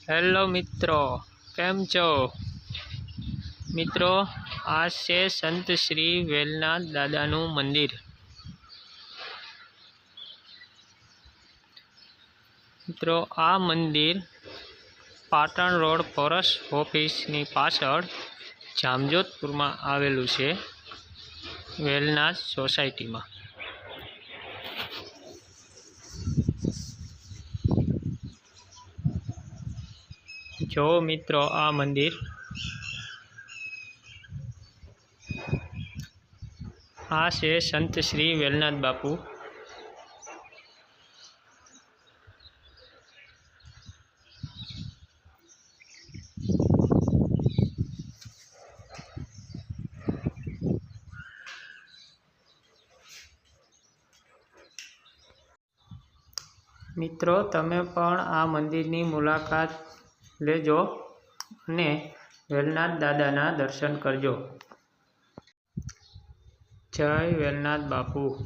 Hello મિત્રો, કેમ છો મિત્રો? આ છે સંત શ્રી વેલનાથ દાદાનું મંદિર. મિત્રો, આ મંદિર પાટણ રોડ ફોરેસ્ટ ઓફિસની પાછળ જામજોધપુરમાં આવેલું છે, વેલનાથ સોસાયટીમાં. જો મિત્રો, આ મંદિર આ છે સંત શ્રી વેલનાથ બાપુ. મિત્રો, તમે પણ આ મંદિરની મુલાકાત લેજો અને વેલનાથ દાદાના દર્શન કરજો. જય વેલનાથ બાપુ.